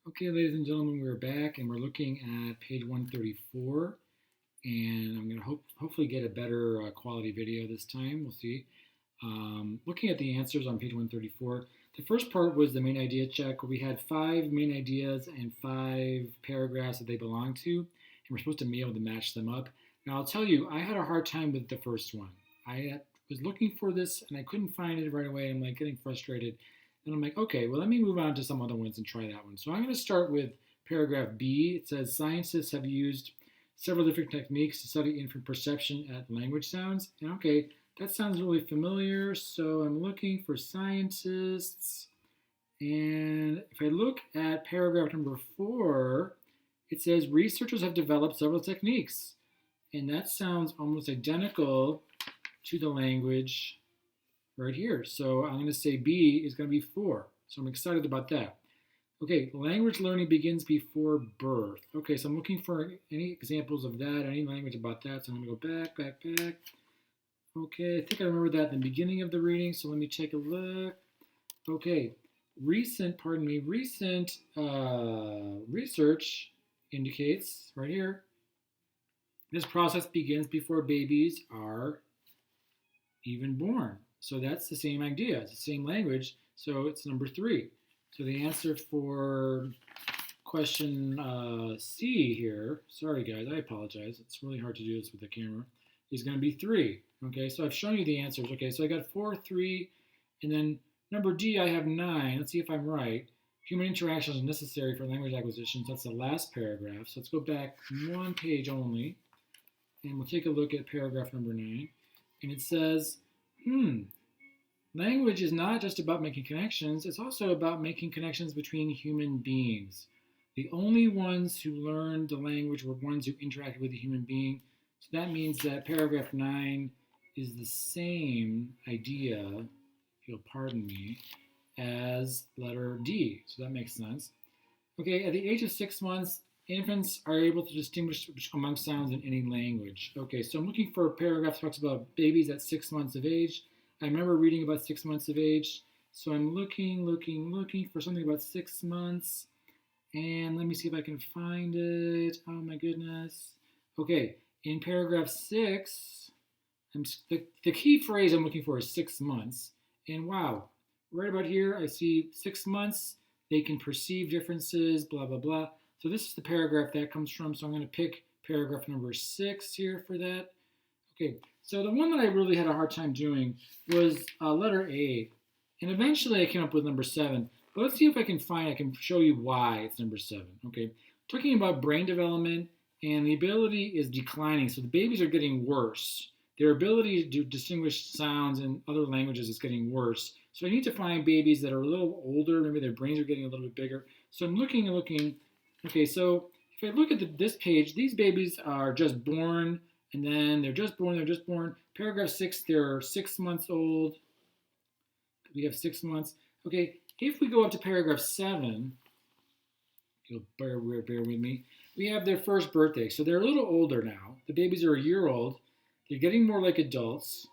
Okay, ladies and gentlemen, we're back and we're looking at page 134, and I'm going to hopefully get a better quality video this time. We'll see. Looking at the answers on page 134, the first part was the main idea check, where we had 5 main ideas and 5 paragraphs that they belong to, and we're supposed to be able to match them up. Now, I'll tell you, I had a hard time with the first one. I was looking for this and I couldn't find it right away. I'm like getting frustrated. And I'm like, okay, well, let me move on to some other ones and try that one. So I'm going to start with paragraph B. It says scientists have used several different techniques to study infant perception at language sounds. And okay, that sounds really familiar. So I'm looking for scientists. And if I look at paragraph number 4, it says researchers have developed several techniques. And that sounds almost identical to the language right here. So I'm going to say B is going to be 4. So I'm excited about that. Okay, language learning begins before birth. Okay, so I'm looking for any examples of that, any language about that. So I'm going to go back. Okay, I think I remember that in the beginning of the reading, so let me take a look. Okay, recent research indicates right here, this process begins before babies are even born. So that's the same idea. It's the same language. So it's number 3. So the answer for question C here, sorry guys, I apologize. It's really hard to do this with the camera, is going to be 3. Okay, so I've shown you the answers. Okay, so I got 4, 3, and then number D, I have 9. Let's see if I'm right. Human interaction is necessary for language acquisition. So that's the last paragraph. So let's go back 1 page only, and we'll take a look at paragraph number 9. And it says, language is not just about making connections, it's also about making connections between human beings. The only ones who learned the language were ones who interacted with a human being. So that means that paragraph 9 is the same idea, if you'll pardon me, as letter D. So that makes sense. Okay, at the age of 6 months, infants are able to distinguish among sounds in any language. Okay, so I'm looking for a paragraph that talks about babies at 6 months of age. I remember reading about 6 months of age. So I'm looking for something about 6 months. And let me see if I can find it. Oh my goodness. Okay, in paragraph 6, the key phrase I'm looking for is 6 months. And wow, right about here, I see 6 months. They can perceive differences, blah, blah, blah. So this is the paragraph that comes from. So I'm going to pick paragraph number 6 here for that. Okay, so the one that I really had a hard time doing was letter A. And eventually I came up with number 7. But let's see if I can show you why it's number 7. Okay, talking about brain development, and the ability is declining. So the babies are getting worse. Their ability to distinguish sounds in other languages is getting worse. So I need to find babies that are a little older. Maybe their brains are getting a little bit bigger. So I'm looking. Okay, so if I look at this page, these babies are just born, and then they're just born. Paragraph 6, they're 6 months old. We have 6 months. Okay, if we go up to paragraph 7, you'll bear with me, we have their first birthday. So they're a little older now. The babies are a year old. They're getting more like adults,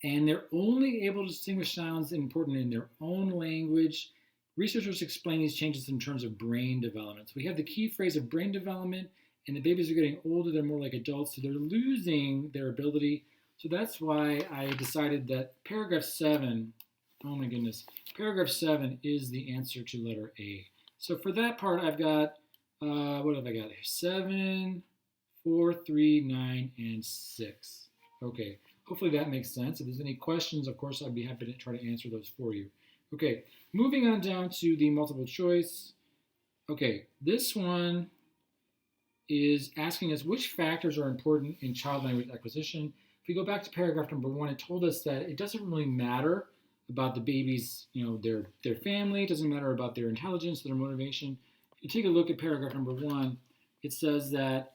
and they're only able to distinguish sounds important in their own language. Researchers explain these changes in terms of brain development. So we have the key phrase of brain development, and the babies are getting older, they're more like adults, so they're losing their ability. So that's why I decided that paragraph 7, oh my goodness, paragraph 7 is the answer to letter A. So for that part, I've got, what have I got here? 7, 4, 3, 9, and 6. Okay, hopefully that makes sense. If there's any questions, of course, I'd be happy to try to answer those for you. Okay, moving on down to the multiple choice. Okay, this one is asking us which factors are important in child language acquisition. If we go back to paragraph number 1, it told us that it doesn't really matter about the baby's, their family. It doesn't matter about their intelligence, their motivation. If you take a look at paragraph number 1, it says that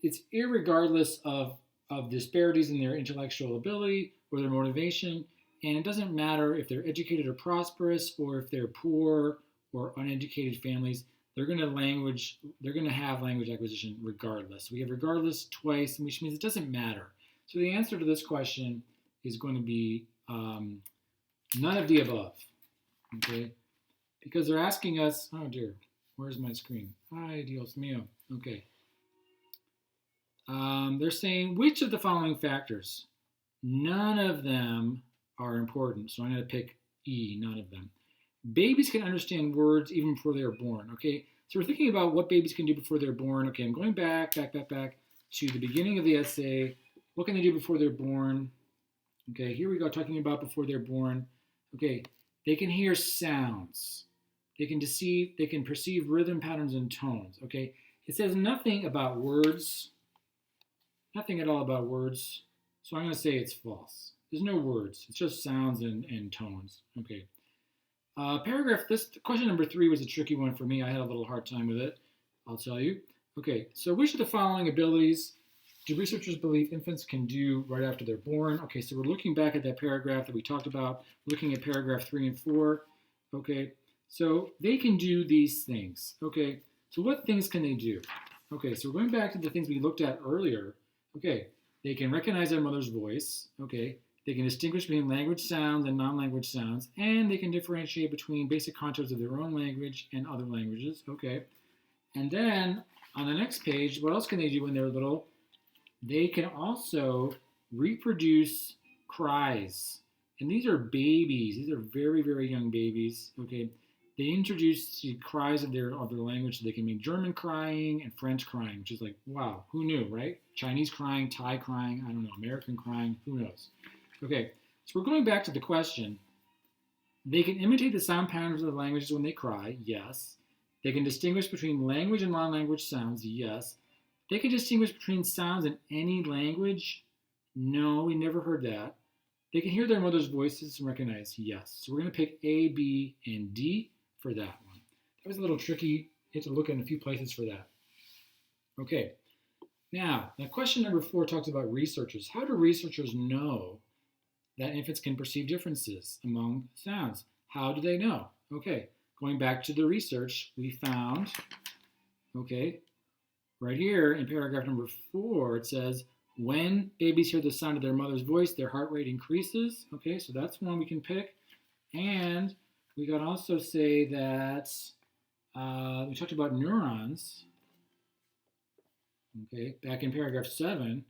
it's irregardless of disparities in their intellectual ability or their motivation, and it doesn't matter if they're educated or prosperous, or if they're poor or uneducated families. They're going to have language acquisition regardless. We have regardless twice, which means it doesn't matter. So the answer to this question is going to be none of the above. Okay, because they're asking us. Oh dear. Where's my screen? Ay, Dios mío. Okay. They're saying, which of the following factors? None of them are important, so I'm going to pick E, none of them. Babies can understand words even before they are born, okay? So we're thinking about what babies can do before they're born. Okay, I'm going back to the beginning of the essay. What can they do before they're born? Okay, here we go, talking about before they're born. Okay, they can hear sounds. They can perceive rhythm patterns and tones, okay? It says nothing about words, nothing at all about words. So I'm going to say it's false. There's no words. It's just sounds and tones. Okay. Question number 3 was a tricky one for me. I had a little hard time with it, I'll tell you. Okay, so which of the following abilities do researchers believe infants can do right after they're born? Okay, so we're looking back at that paragraph that we talked about, looking at paragraph 3 and 4. Okay, so they can do these things. Okay, so what things can they do? Okay, so we're going back to the things we looked at earlier. Okay, they can recognize their mother's voice. Okay, they can distinguish between language sounds and non-language sounds, and they can differentiate between basic contours of their own language and other languages. Okay, and then on the next page, what else can they do when they're little? They can also reproduce cries. And these are babies. These are very, very young babies. Okay, they introduce the cries of their language, so they can make German crying and French crying, which is like, wow, who knew, right? Chinese crying, Thai crying, I don't know, American crying, who knows? Okay, so we're going back to the question. They can imitate the sound patterns of the languages when they cry, yes. They can distinguish between language and non-language sounds, yes. They can distinguish between sounds in any language, no, we never heard that. They can hear their mother's voices and recognize, yes. So we're going to pick A, B, and D for that one. That was a little tricky. You have to look in a few places for that. Okay, now question number 4 talks about researchers. How do researchers know that infants can perceive differences among sounds? How do they know? Okay, going back to the research, we found, okay, right here in paragraph number 4, it says, when babies hear the sound of their mother's voice, their heart rate increases. Okay, so that's one we can pick. And we can also say that we talked about neurons. Okay, back in paragraph 7, we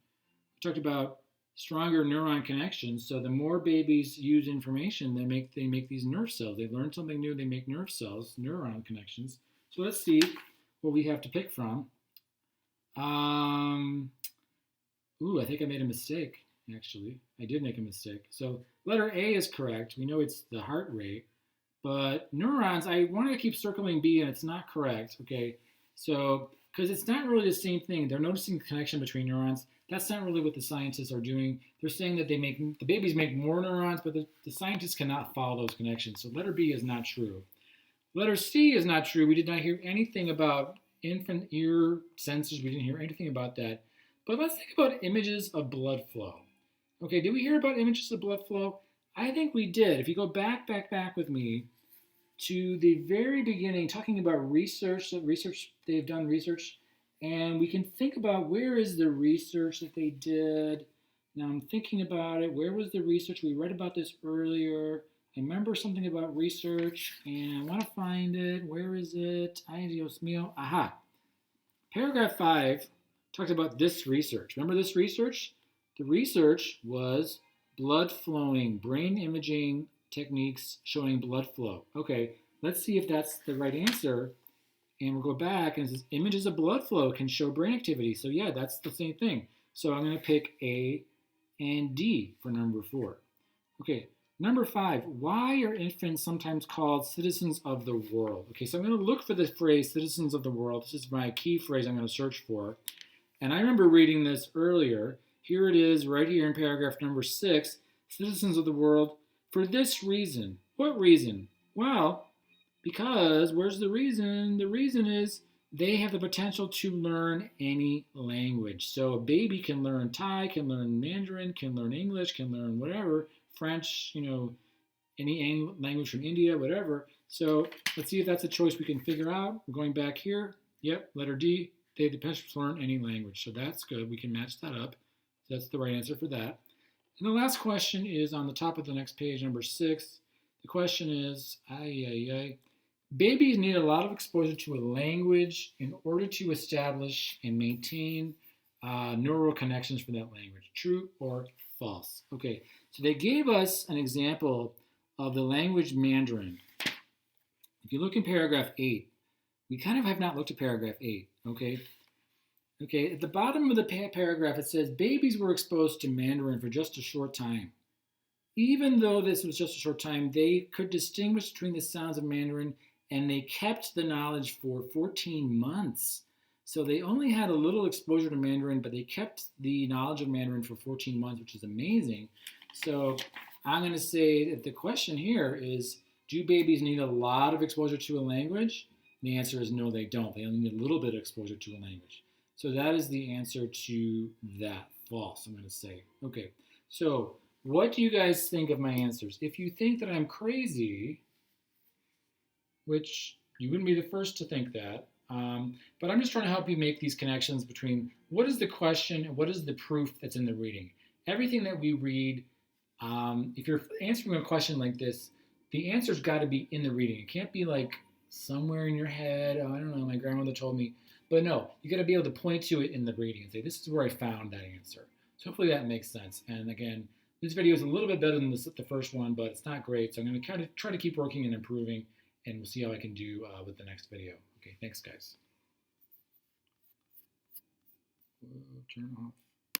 talked about stronger neuron connections. So the more babies use information, they make these nerve cells. They learn something new, they make nerve cells, neuron connections. So let's see what we have to pick from. I think I made a mistake, actually. I did make a mistake. So letter A is correct. We know it's the heart rate. But neurons, I wanted to keep circling B, and it's not correct. Okay, so because it's not really the same thing. They're noticing the connection between neurons. That's not really what the scientists are doing. They're saying that the babies make more neurons, but the scientists cannot follow those connections. So letter B is not true. Letter C is not true. We did not hear anything about infant ear sensors. We didn't hear anything about that. But let's think about images of blood flow. Okay, did we hear about images of blood flow? I think we did. If you go back with me to the very beginning, talking about research, they've done research, and we can think about where is the research that they did. Now I'm thinking about it. Where was the research? We read about this earlier. I remember something about research, and I want to find it. Where is it? Ay, Dios mío. Aha. Paragraph 5 talked about this research. Remember this research? The research was blood flowing, brain imaging techniques showing blood flow. Okay, let's see if that's the right answer. And we'll go back, and it says images of blood flow can show brain activity. So yeah, that's the same thing. So I'm going to pick A and D for number 4. Okay, number 5, why are infants sometimes called citizens of the world? Okay, so I'm going to look for the phrase citizens of the world. This is my key phrase I'm going to search for. And I remember reading this earlier. Here it is right here in paragraph number 6, citizens of the world for this reason. What reason? Well, because where's the reason? The reason is they have the potential to learn any language. So a baby can learn Thai, can learn Mandarin, can learn English, can learn whatever, French, any language from India, whatever. So let's see if that's a choice we can figure out. We're going back here. Yep, letter D. They have the potential to learn any language. So that's good. We can match that up. That's the right answer for that. And the last question is on the top of the next page, number 6. The question is, Babies need a lot of exposure to a language in order to establish and maintain neural connections for that language. True or false? Okay, so they gave us an example of the language Mandarin. If you look in paragraph 8, we kind of have not looked at paragraph 8, okay? Okay, at the bottom of the paragraph, it says babies were exposed to Mandarin for just a short time. Even though this was just a short time, they could distinguish between the sounds of Mandarin and they kept the knowledge for 14 months. So they only had a little exposure to Mandarin, but they kept the knowledge of Mandarin for 14 months, which is amazing. So I'm going to say that the question here is, do babies need a lot of exposure to a language? And the answer is no, they don't. They only need a little bit of exposure to a language. So that is the answer to that. False, I'm going to say. Okay, so what do you guys think of my answers? If you think that I'm crazy, which you wouldn't be the first to think that, but I'm just trying to help you make these connections between what is the question and what is the proof that's in the reading. Everything that we read, if you're answering a question like this, the answer's got to be in the reading. It can't be like somewhere in your head. Oh, I don't know, my grandmother told me. But no, you got to be able to point to it in the reading and say, this is where I found that answer. So hopefully that makes sense. And again, this video is a little bit better than the first one, but it's not great. So I'm going to kind of try to keep working and improving, and we'll see how I can do with the next video. Okay, thanks, guys. Turn off.